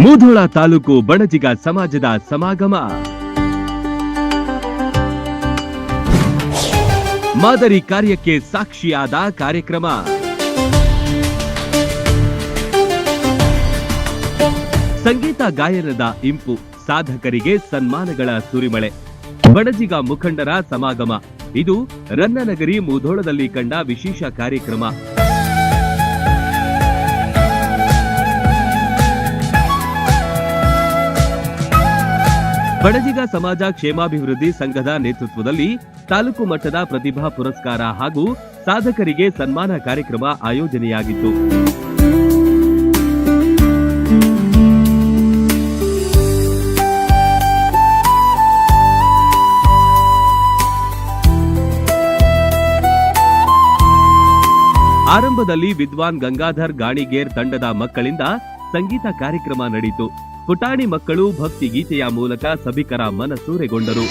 ಮುಧೋಳ ತಾಲೂಕು ಬಣಜಿಗ ಸಮಾಜದ ಸಮಾಗಮ. ಮಾದರಿ ಕಾರ್ಯಕ್ಕೆ ಸಾಕ್ಷಿಯಾದ ಕಾರ್ಯಕ್ರಮ. ಸಂಗೀತ ಗಾಯನದ ಇಂಪು, ಸಾಧಕರಿಗೆ ಸನ್ಮಾನಗಳ ಸುರಿಮಳೆ. ಬಣಜಿಗ ಮುಖಂಡರ ಸಮಾಗಮ. ಇದು ರನ್ನನಗರಿ ಮುಧೋಳದಲ್ಲಿ ಕಂಡ ವಿಶೇಷ ಕಾರ್ಯಕ್ರಮ. ಬಣಜಿಗ ಸಮಾಜ ಕ್ಷೇಮಾಭಿವೃದ್ಧಿ ಸಂಘದ ನೇತೃತ್ವದಲ್ಲಿ ತಾಲೂಕು ಮಟ್ಟದ ಪ್ರತಿಭಾ ಪುರಸ್ಕಾರ ಹಾಗೂ ಸಾಧಕರಿಗೆ ಸನ್ಮಾನ ಕಾರ್ಯಕ್ರಮ ಆಯೋಜನೆಯಾಗಿತ್ತು. ಆರಂಭದಲ್ಲಿ ವಿದ್ವಾನ್ ಗಂಗಾಧರ್ ಗಾಣಿಗೇರ್ ತಂಡದ ಮಕ್ಕಳಿಂದ ಸಂಗೀತ ಕಾರ್ಯಕ್ರಮ ನಡೆಯಿತು. ಪುಟಾಣಿ ಮಕ್ಕಳು ಭಕ್ತಿ ಗೀತೆಯ ಮೂಲಕ ಸಭಿಕರ ಮನಸೂರೆಗೊಂಡರು.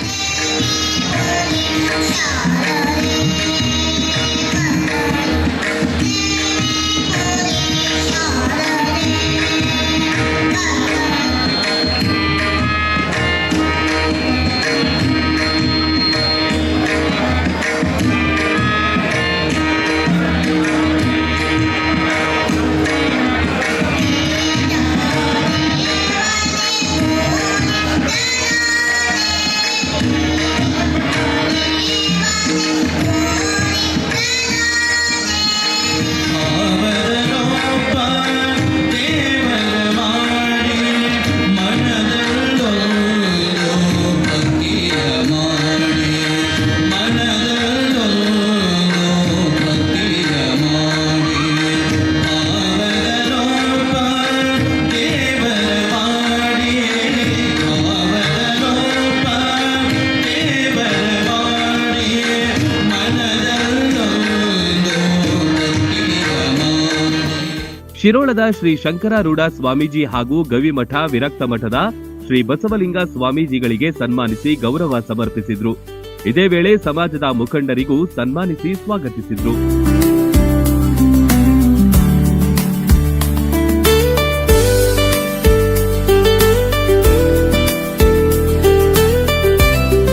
ಶಿರೋಳದ ಶ್ರೀ ಶಂಕರಾರೂಢ ಸ್ವಾಮೀಜಿ ಹಾಗೂ ಗವಿಮಠ ವಿರಕ್ತ ಮಠದ ಶ್ರೀ ಬಸವಲಿಂಗ ಸ್ವಾಮೀಜಿಗಳಿಗೆ ಸನ್ಮಾನಿಸಿ ಗೌರವ ಸಮರ್ಪಿಸಿದ್ರು. ಇದೇ ವೇಳೆ ಸಮಾಜದ ಮುಖಂಡರಿಗೂ ಸನ್ಮಾನಿಸಿ ಸ್ವಾಗತಿಸಿದ್ರು.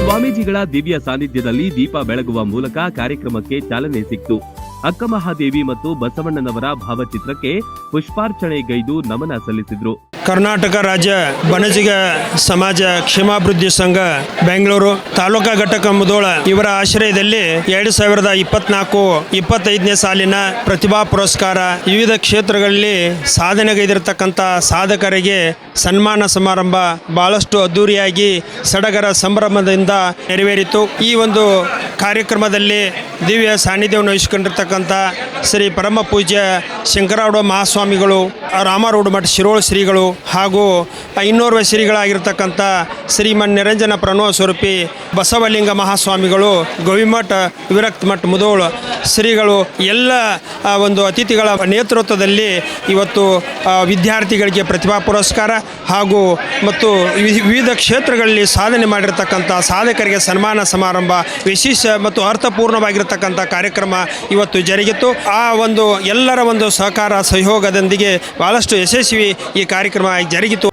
ಸ್ವಾಮೀಜಿಗಳ ದಿವ್ಯ ಸಾನ್ನಿಧ್ಯದಲ್ಲಿ ದೀಪ ಬೆಳಗುವ ಮೂಲಕ ಕಾರ್ಯಕ್ರಮಕ್ಕೆ ಚಾಲನೆ ಸಿಕ್ತು. ಅಕ್ಕಮಹಾದೇವಿ ಮತ್ತು ಬಸವಣ್ಣನವರ ಭಾವಚಿತ್ರಕ್ಕೆ ಪುಷ್ಪಾರ್ಚನೆಗೈದು ನಮನ ಸಲ್ಲಿಸಿದ್ರು. ಕರ್ನಾಟಕ ರಾಜ್ಯ ಬಣಜಿಗ ಸಮಾಜ ಕ್ಷೇಮಾಭಿವೃದ್ಧಿ ಸಂಘ ಬೆಂಗಳೂರು ತಾಲೂಕಾ ಘಟಕ ಮುಧೋಳ ಇವರ ಆಶ್ರಯದಲ್ಲಿ 2024-25ನೇ ಸಾಲಿನ ಪ್ರತಿಭಾ ಪುರಸ್ಕಾರ ವಿವಿಧ ಕ್ಷೇತ್ರಗಳಲ್ಲಿ ಸಾಧನೆಗೈದಿರತಕ್ಕಂಥ ಸಾಧಕರಿಗೆ ಸನ್ಮಾನ ಸಮಾರಂಭ ಬಹಳಷ್ಟು ಅದ್ದೂರಿಯಾಗಿ ಸಡಗರ ಸಂಭ್ರಮದಿಂದ ನೆರವೇರಿತು. ಈ ಒಂದು ಕಾರ್ಯಕ್ರಮದಲ್ಲಿ ದಿವ್ಯ ಸಾನ್ನಿಧ್ಯವನ್ನು ವಹಿಸಿಕೊಂಡಿರ್ತಕ್ಕಂಥ ಶ್ರೀ ಪರಮ ಪೂಜ್ಯ ಶಂಕರಾರೂಢ ಮಹಾಸ್ವಾಮಿಗಳು, ರಾಮಾರೂಢ ಮಠ ಶಿರೋಳ ಶ್ರೀಗಳು ಹಾಗೂ ಇನ್ನೋರ್ವ ಶ್ರೀಗಳಾಗಿರ್ತಕ್ಕಂಥ ಶ್ರೀಮನ್ ನಿರಂಜನ ಪ್ರಣವ ಸ್ವರೂಪಿ ಬಸವಲಿಂಗ ಮಹಾಸ್ವಾಮಿಗಳು, ಗವಿಮಠ ವಿರಕ್ತ ಮಠ ಮುಧೋಳ ಶ್ರೀಗಳು ಎಲ್ಲ ಒಂದು ಅತಿಥಿಗಳ ನೇತೃತ್ವದಲ್ಲಿ ಇವತ್ತು ವಿದ್ಯಾರ್ಥಿಗಳಿಗೆ ಪ್ರತಿಭಾ ಪುರಸ್ಕಾರ ಹಾಗೂ ಮತ್ತು ವಿವಿಧ ಕ್ಷೇತ್ರಗಳಲ್ಲಿ ಸಾಧನೆ ಮಾಡಿರ್ತಕ್ಕಂಥ ಸಾಧಕರಿಗೆ ಸನ್ಮಾನ ಸಮಾರಂಭ ವಿಶೇಷ ಮತ್ತು ಅರ್ಥಪೂರ್ಣವಾಗಿರತಕ್ಕಂಥ ಕಾರ್ಯಕ್ರಮ ಇವತ್ತು ಜರುಗಿತು. ಆ ಒಂದು ಎಲ್ಲರ ಒಂದು ಸಹಕಾರ ಸಹಯೋಗದೊಂದಿಗೆ ಬಹಳಷ್ಟು ಯಶಸ್ವಿ ಈ ಕಾರ್ಯಕ್ರಮ ಜರುಗಿತು.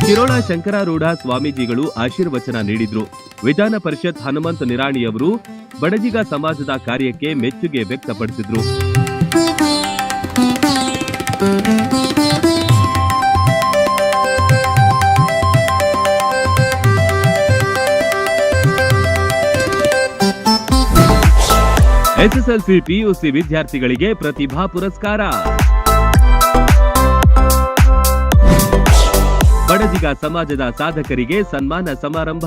ಶಿರೋಳ ಶಂಕರಾರೂಢ ಸ್ವಾಮೀಜಿಗಳು ಆಶೀರ್ವಚನ ನೀಡಿದ್ರು. ವಿಧಾನ ಪರಿಷತ್ ಹನುಮಂತ ನಿರಾಣಿಯವರು ಬಣಜಿಗ ಸಮಾಜದ ಕಾರ್ಯಕ್ಕೆ ಮೆಚ್ಚುಗೆ ವ್ಯಕ್ತಪಡಿಸಿದ್ರು. ಎಸ್ಎಸ್ಎಲ್ಸಿ ಪಿಯುಸಿ ವಿದ್ಯಾರ್ಥಿಗಳಿಗೆ ಪ್ರತಿಭಾ ಪುರಸ್ಕಾರ. ಬಣಜಿಗ ಸಮಾಜದ ಸಾಧಕರಿಗೆ ಸನ್ಮಾನ ಸಮಾರಂಭ.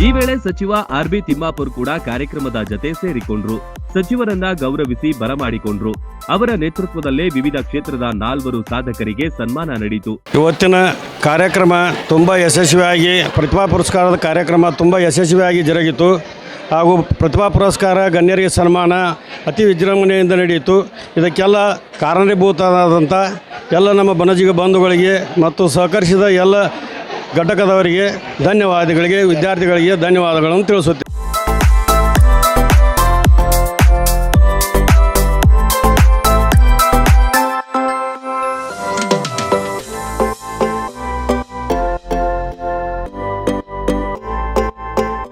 ಈ ವೇಳೆ ಸಚಿವ ಆರ್.ಬಿ. ತಿಮ್ಮಾಪುರ್ ಕೂಡ ಕಾರ್ಯಕ್ರಮದ ಜತೆ ಸೇರಿಕೊಂಡ್ರು. ಸಚಿವರನ್ನ ಗೌರವಿಸಿ ಬರಮಾಡಿಕೊಂಡ್ರು. ಅವರ ನೇತೃತ್ವದಲ್ಲೇ ವಿವಿಧ ಕ್ಷೇತ್ರದ 4 ಸಾಧಕರಿಗೆ ಸನ್ಮಾನ ನಡೆಯಿತು. ಇವತ್ತಿನ ಕಾರ್ಯಕ್ರಮ ತುಂಬ ಯಶಸ್ವಿಯಾಗಿ ಪ್ರತಿಭಾ ಪುರಸ್ಕಾರದ ಕಾರ್ಯಕ್ರಮ ತುಂಬ ಯಶಸ್ವಿಯಾಗಿ ಜರುಗಿತು. ಹಾಗೂ ಪ್ರತಿಭಾ ಪುರಸ್ಕಾರ ಗಣ್ಯರಿಗೆ ಸನ್ಮಾನ ಅತಿ ವಿಜೃಂಭಣೆಯಿಂದ ನಡೆಯಿತು. ಇದಕ್ಕೆಲ್ಲ ಕಾರಣೀಭೂತರಾದಂಥ ಎಲ್ಲ ನಮ್ಮ ಬಣಜಿಗ ಬಂಧುಗಳಿಗೆ ಮತ್ತು ಸಹಕರಿಸಿದ ಎಲ್ಲ ಘಟಕದವರಿಗೆ ಧನ್ಯವಾದಗಳಿಗೆ, ವಿದ್ಯಾರ್ಥಿಗಳಿಗೆ ಧನ್ಯವಾದಗಳನ್ನು ತಿಳಿಸುತ್ತೇವೆ.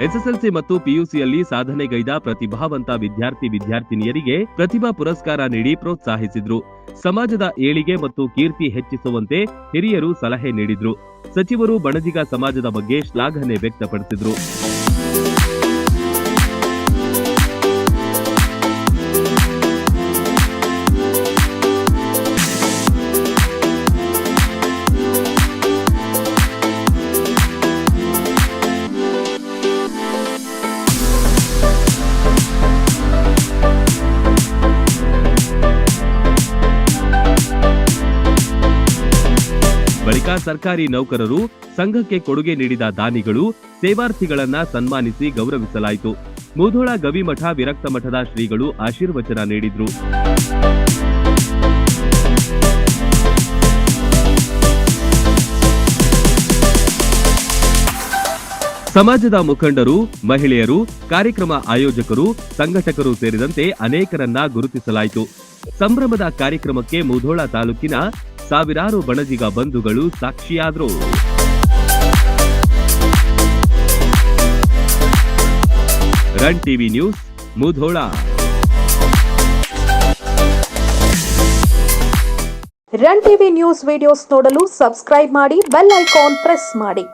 ಎಸ್ಎಸ್ಎಲ್ಸಿ ಮತ್ತು ಪಿಯುಸಿಯಲ್ಲಿ ಸಾಧನೆಗೈದ ಪ್ರತಿಭಾವಂತ ವಿದ್ಯಾರ್ಥಿನಿಯರಿಗೆ ಪ್ರತಿಭಾ ಪುರಸ್ಕಾರ ನೀಡಿ ಪ್ರೋತ್ಸಾಹಿಸಿದ್ರು. ಸಮಾಜದ ಏಳಿಗೆ ಮತ್ತು ಕೀರ್ತಿ ಹೆಚ್ಚಿಸುವಂತೆ ಹಿರಿಯರು ಸಲಹೆ ನೀಡಿದ್ರು. ಸಚಿವರು ಬಣಜಿಗ ಸಮಾಜದ ಬಗ್ಗೆ ಶ್ಲಾಘನೆ ವ್ಯಕ್ತಪಡಿಸಿದ್ರು. ಬಳಿಕ ಸರ್ಕಾರಿ ನೌಕರರು, ಸಂಘಕ್ಕೆ ಕೊಡುಗೆ ನೀಡಿದ ದಾನಿಗಳು, ಸೇವಾರ್ಥಿಗಳನ್ನ ಸನ್ಮಾನಿಸಿ ಗೌರವಿಸಲಾಯಿತು. ಮುಧೋಳ ಗವಿಮಠ ವಿರಕ್ತ ಮಠದ ಶ್ರೀಗಳು ಆಶೀರ್ವಚನ ನೀಡಿದ್ರು. ಸಮಾಜದ ಮುಖಂಡರು, ಮಹಿಳೆಯರು, ಕಾರ್ಯಕ್ರಮ ಆಯೋಜಕರು, ಸಂಘಟಕರು ಸೇರಿದಂತೆ ಅನೇಕರನ್ನ ಗುರುತಿಸಲಾಯಿತು. ಸಂಭ್ರಮದ ಕಾರ್ಯಕ್ರಮಕ್ಕೆ ಮುಧೋಳ ತಾಲೂಕಿನ ಸಾವಿರಾರು ಬಣಜಿಗ ಬಂಧುಗಳು ಸಾಕ್ಷಿಯಾದರು. Run TV news, Mudhol. Run TV news videos ನೋಡಲು ಸಬ್ಸ್ಕ್ರೈಬ್ ಮಾಡಿ, ಬೆಲ್ ಐಕಾನ್ ಪ್ರೆಸ್ ಮಾಡಿ.